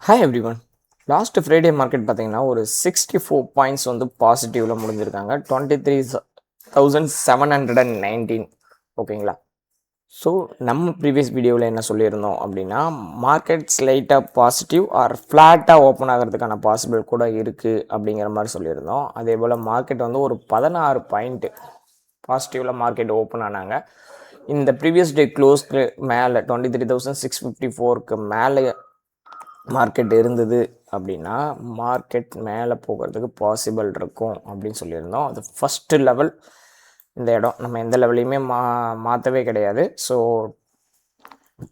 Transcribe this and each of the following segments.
Hi every one. Last Friday market பார்த்தீங்கன்னா ஒரு 64 points வந்து பாசிட்டிவில் முடிஞ்சிருக்காங்க. 23,719. ஓகேங்களா? ஸோ நம்ம ப்ரீவியஸ் வீடியோவில் என்ன சொல்லியிருந்தோம் அப்படின்னா, மார்க்கெட் ஸ்லைட்டாக பாசிட்டிவ் ஆர் ஃப்ளாட்டாக ஓப்பன் ஆகிறதுக்கான பாசிபிள் கூட இருக்குது அப்படிங்கிற மாதிரி சொல்லியிருந்தோம். அதே போல் மார்க்கெட் வந்து ஒரு 16 பாயிண்ட்டு பாசிட்டிவில் மார்க்கெட் ஓப்பன் ஆனாங்க. இந்த ப்ரீவியஸ் டே க்ளோஸ்க்கு மேலே 23,654க்கு மேலே மார்க்கெட் இருந்தது அப்படின்னா மார்க்கெட் மேலே போகிறதுக்கு பாசிபிள் இருக்கும் அப்படின்னு சொல்லியிருந்தோம். அது ஃபஸ்ட்டு லெவல். இந்த இடம் நம்ம எந்த லெவலையுமே மாற்றவே கிடையாது. ஸோ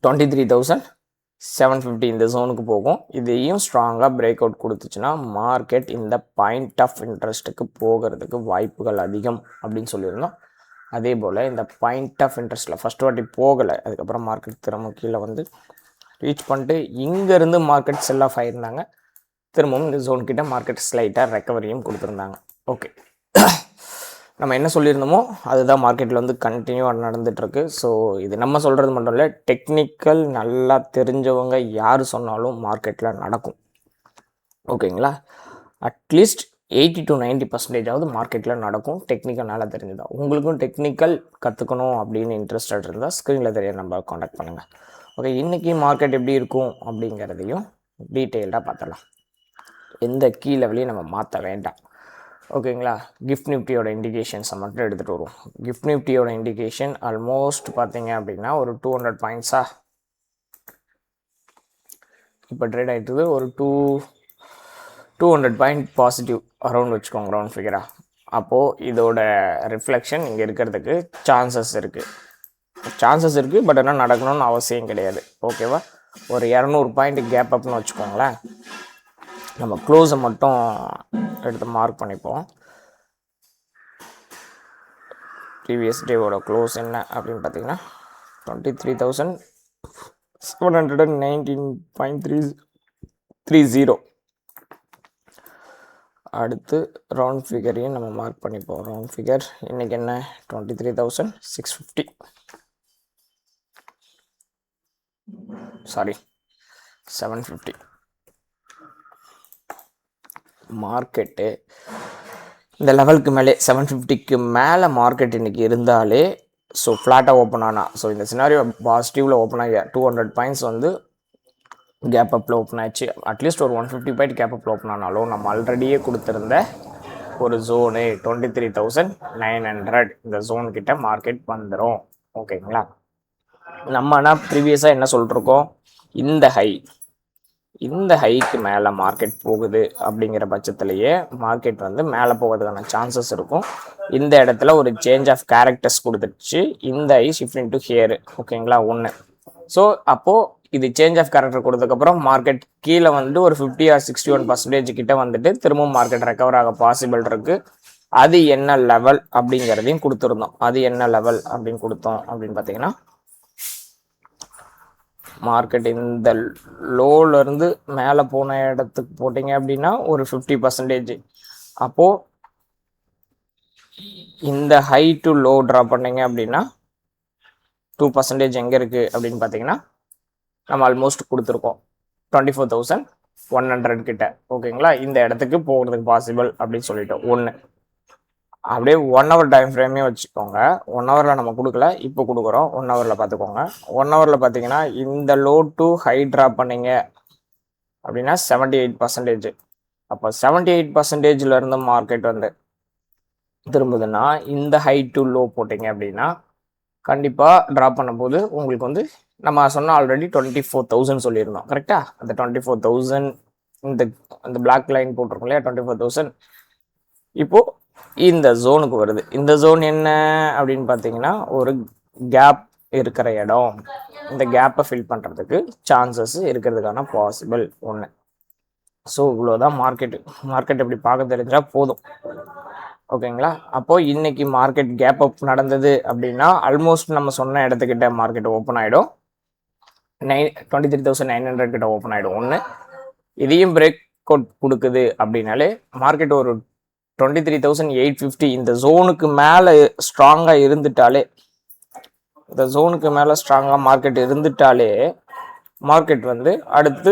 23,750 இந்த ஜோனுக்கு போகும். இதையும் ஸ்ட்ராங்காக பிரேக் அவுட் கொடுத்துச்சுன்னா மார்க்கெட் இந்த பாயிண்ட் ஆஃப் இன்ட்ரெஸ்ட்டுக்கு போகிறதுக்கு வாய்ப்புகள் அதிகம் அப்படின்னு சொல்லியிருந்தோம். அதே போல் இந்த பாயிண்ட் ஆஃப் இன்ட்ரெஸ்ட்டில் ஃபஸ்ட் வாட்டி போகலை, அதுக்கப்புறம் மார்க்கெட் திரும்ப கீழே வந்து ரீச் பண்ணிட்டு இங்கேருந்து மார்க்கெட் செல் ஆஃப் ஆகியிருந்தாங்க. திரும்பவும் இந்த ஜோன் கிட்ட மார்க்கெட் ஸ்லைட்டாக ரெக்கவரியும் கொடுத்துருந்தாங்க. ஓகே, நம்ம என்ன சொல்லியிருந்தோமோ அதுதான் மார்க்கெட்டில் வந்து கண்டினியூவாக நடந்துகிட்ருக்கு. ஸோ இது நம்ம சொல்கிறது மட்டும் இல்லை, டெக்னிக்கல் நல்லா தெரிஞ்சவங்க யார் சொன்னாலும் மார்க்கெட்டில் நடக்கும். ஓகேங்களா? அட்லீஸ்ட் 80 to 90% மார்க்கெட்டில் நடக்கும். டெக்னிக்கல் நல்லா தெரிஞ்சுதான். உங்களுக்கும் டெக்னிக்கல் கற்றுக்கணும் அப்படின்னு இன்ட்ரெஸ்டட் இருந்தால் ஸ்க்ரீனில் தெரிய நம்பர் காண்டாக்ட் பண்ணுங்கள். ஓகே, இன்றைக்கி மார்க்கெட் எப்படி இருக்கும் அப்படிங்கிறதையும் டீட்டெயில்டாக பார்த்துடலாம். எந்த கீ லெவலையும் நம்ம மாற்ற வேண்டாம். ஓகேங்களா? கிஃப்ட் நிஃப்டியோட இண்டிகேஷன்ஸை மட்டும் எடுத்துகிட்டு வருவோம். கிஃப்ட் நிஃப்டியோட இண்டிகேஷன் ஆல்மோஸ்ட் பார்த்தீங்க அப்படின்னா ஒரு 200 பாயிண்ட்ஸா இப்போ ட்ரேட் ஆகிட்டுது. ஒரு 200 பாயிண்ட் பாசிட்டிவ் அரௌண்ட் வச்சுக்கோங்க, ரவுண்ட் ஃபிகராக. அப்போது இதோட ரிஃப்ளெக்ஷன் இங்கே இருக்கிறதுக்கு சான்சஸ் இருக்குது. பட் என்ன நடக்கணும்னு அவசியம் கிடையாது. ஓகேவா? ஒரு 200 பாயிண்ட் கேப் அப்னு வச்சுக்கோங்களேன். நம்ம க்ளோஸை மட்டும் எடுத்து மார்க் பண்ணிப்போம். ப்ரீவியஸ் டேவோட க்ளோஸ் என்ன அப்படின்னு பார்த்தீங்கன்னா 23,719.30. அடுத்து ரவுண்ட் ஃபிகரையும் நம்ம மார்க் பண்ணிப்போம். ரவுண்ட் ஃபிகர் இன்றைக்கி என்ன? 23,650. சாரி, 750. மார்க்கெட்டு இந்த லெவலுக்கு மேலே 750க்கு மேலே மார்க்கெட் இன்றைக்கி இருந்தாலே, ஸோ ஃப்ளாட்டாக ஓப்பன் ஆனால், ஸோ இந்த சினாரியோ பாசிட்டிவில் ஓப்பன் ஆகி 200 பாயிண்ட்ஸ் வந்து கேப் அப்பில் ஓப்பன் ஆச்சு. அட்லீஸ்ட் ஒரு 150 பாயிண்ட் கேப் அப்பில் ஓப்பன் ஆனாலும் நம்ம ஆல்ரெடியே கொடுத்துருந்த ஒரு ஜோனு 23,900 இந்த ஜோன்கிட்ட மார்க்கெட் வந்துடும். ஓகேங்களா? நம்ம ஆனால் ப்ரீவியஸாக என்ன சொல்லிட்டுருக்கோம், இந்த ஹைக்கு மேலே மார்க்கெட் போகுது அப்படிங்கிற பட்சத்துலேயே மார்க்கெட் வந்து மேலே போகிறதுக்கான சான்சஸ் இருக்கும். இந்த இடத்துல ஒரு சேஞ்ச் ஆஃப் கேரக்டர்ஸ் கொடுத்துருச்சு. இந்த ஐ ஷிஃப்டிங் டு ஹியர். ஓகேங்களா? ஒன்று. ஸோ அப்போது இது சேஞ்ச் ஆஃப் கேரக்டர் கொடுத்ததுக்கப்புறம் மார்க்கெட் கீழே வந்து ஒரு 50 or 61% கிட்ட வந்துட்டு திரும்பவும் மார்க்கெட் ரெக்கவர் ஆக பாசிபிள் இருக்குது. அது என்ன லெவல் அப்படிங்கிறதையும் கொடுத்துருந்தோம். அது என்ன லெவல் அப்படின்னு கொடுத்தோம் அப்படின்னு பார்த்தீங்கன்னா, மார்க்கெட் இந்த லோலேருந்து மேலே போன இடத்துக்கு போட்டிங்க அப்படின்னா ஒரு 50%. அப்போது இந்த ஹை டு லோ ட்ரா பண்ணிங்க அப்படின்னா 2% எங்கே இருக்குது அப்படின்னு பார்த்தீங்கன்னா, நம்ம ஆல்மோஸ்ட் கொடுத்துருக்கோம் 24,100 கிட்ட. ஓகேங்களா? இந்த இடத்துக்கு போகிறதுக்கு பாசிபிள் அப்படின்னு சொல்லிட்டோம். ஒன்று. அப்படியே 1 hour டைம் ஃப்ரேமே வச்சுக்கோங்க. 1 ஹவரில் நம்ம கொடுக்கல, இப்போ கொடுக்குறோம். 1 ஹவரில் பார்த்துக்கோங்க. 1 ஹவரில் பார்த்தீங்கன்னா இந்த லோ டு ஹை ட்ராப் பண்ணிங்க அப்படின்னா 78%. அப்போ 78% இருந்து மார்க்கெட் வந்து திரும்புதுன்னா இந்த ஹை டு லோ போட்டிங்க அப்படின்னா கண்டிப்பாக ட்ராப் பண்ணும்போது உங்களுக்கு வந்து நம்ம சொன்ன ஆல்ரெடி 24,000 சொல்லியிருந்தோம். கரெக்டாக? அந்த 24,000 இந்த பிளாக் லைன் போட்டிருக்கோம் இல்லையா, 24,000 இப்போது இந்த ஜோனுக்கு வருது. இந்த ஜோன் என்ன அப்படின்னு பார்த்தீங்கன்னா ஒரு கேப் இருக்கிற இடம். இந்த கேப்பை ஃபில் பண்ணுறதுக்கு சான்சஸ் இருக்கிறதுக்கான பாசிபிள் ஒன்று. ஸோ இவ்வளோதான் மார்க்கெட் எப்படி பார்க்க தெரிஞ்சால் போதும். ஓகேங்களா? அப்போது இன்னைக்கு மார்க்கெட் கேப் அப் நடந்தது அப்படின்னா ஆல்மோஸ்ட் நம்ம சொன்ன இடத்துக்கிட்ட மார்க்கெட் ஓப்பன் ஆகிடும். 23,900 கிட்ட ஓப்பன் ஆகிடும். ஒன்று. இதையும் பிரேக் அவுட் கொடுக்குது அப்படின்னாலே மார்க்கெட் ஒரு 23,850 இந்த ஜோனுக்கு மேலே ஸ்ட்ராங்காக இருந்துட்டாலே, மார்க்கெட் இருந்துட்டாலே மார்க்கெட் வந்து அடுத்து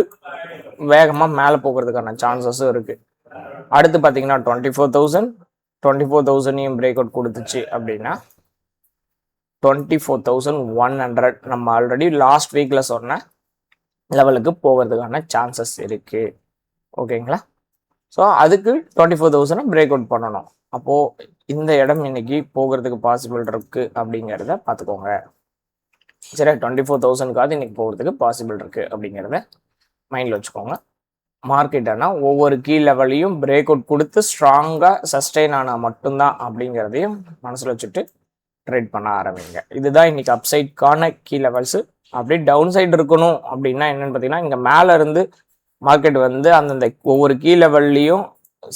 வேகமாக மேலே போகிறதுக்கான சான்சஸும் இருக்குது. அடுத்து பார்த்தீங்கன்னா 24,000 பிரேக் அவுட் கொடுத்துச்சு அப்படின்னா 24,100 நம்ம ஆல்ரெடி லாஸ்ட் வீக்கில் சொன்ன லெவலுக்கு போகிறதுக்கான சான்சஸ் இருக்குது. ஓகேங்களா? ஸோ அதுக்கு 24,000 பிரேக் அவுட் பண்ணணும். அப்போது இந்த இடம் இன்னைக்கு போகிறதுக்கு பாசிபிள் இருக்குது அப்படிங்கிறத பார்த்துக்கோங்க. சரி, 24,000க்காவது இன்னைக்கு போகிறதுக்கு பாசிபிள் இருக்குது அப்படிங்கிறத மைண்டில் வச்சுக்கோங்க. மார்க்கெட் ஆனால் ஒவ்வொரு கீ லெவலையும் பிரேக் அவுட் கொடுத்து ஸ்ட்ராங்காக சஸ்டெயின் ஆனால் மட்டும்தான் அப்படிங்கிறதையும் மனசில் வச்சுட்டு ட்ரேட் பண்ண ஆரம்பிங்க. இதுதான் இன்னைக்கு அப்சைட்கான கீ லெவல்ஸு. அப்படியே டவுன் சைடு இருக்கணும் அப்படின்னா என்னென்னு பார்த்தீங்கன்னா, இங்கே மேலே இருந்து மார்க்கெட் வந்து அந்தந்த ஒவ்வொரு கீ லெவல்லையும்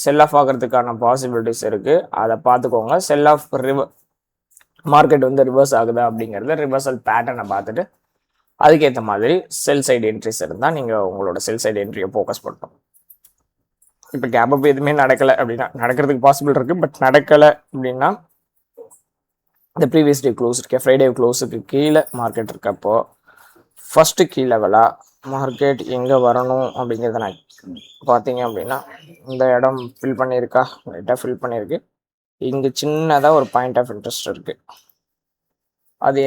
செல் ஆஃப் ஆகிறதுக்கான பாசிபிலிட்டிஸ் இருக்குது. அதை பார்த்துக்கோங்க. செல் ஆஃப் மார்க்கெட் வந்து ரிவர்ஸ் ஆகுதா அப்படிங்கிறத ரிவர்சல் பேட்டர்னை பார்த்துட்டு அதுக்கேற்ற மாதிரி செல் சைடு என்ட்ரிஸ் இருந்தால் நீங்கள் உங்களோட செல் சைடு என்ட்ரியை ஃபோக்கஸ் பண்ணணும். இப்போ கேப் அப் எதுவுமே நடக்கலை அப்படின்னா, நடக்கிறதுக்கு பாசிபிள் இருக்குது, பட் நடக்கலை அப்படின்னா இந்த ப்ரீவியஸ் டே க்ளோஸ் இருக்கே, ஃப்ரைடே க்ளோஸுக்கு கீழே மார்க்கெட் இருக்கப்போ ஃபஸ்ட்டு கீ லெவலாக மார்க்கெட் எங்கே வரணும் அப்படிங்கிறத நான் பார்த்தீங்க அப்படின்னா, இந்த இடம் ஃபில் பண்ணியிருக்கா, லைட்டாக ஃபில் பண்ணியிருக்கு. இங்கே சின்னதாக ஒரு பாயிண்ட் ஆஃப் இன்ட்ரெஸ்ட் இருக்குது. அது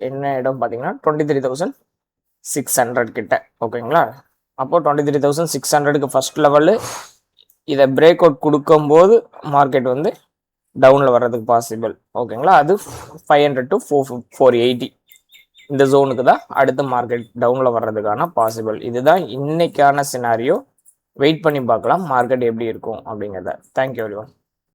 என்ன இடம் பார்த்தீங்கன்னா 23,600 கிட்ட. ஓகேங்களா? அப்போ 23,600க்கு ஃபர்ஸ்ட் லெவலு இதை பிரேக் அவுட் கொடுக்கும்போது மார்க்கெட் வந்து டவுனில் வர்றதுக்கு பாசிபிள். ஓகேங்களா? அது 500 to 480 இந்த ஜோனுக்கு தான் அடுத்த மார்க்கெட் டவுனில் வர்றதுக்கான பாசிபிள். இதுதான் இன்னைக்கான சினாரியோ. வெயிட் பண்ணி பார்க்கலாம் மார்க்கெட் எப்படி இருக்கும் அப்படிங்கிறத. Thank you everyone.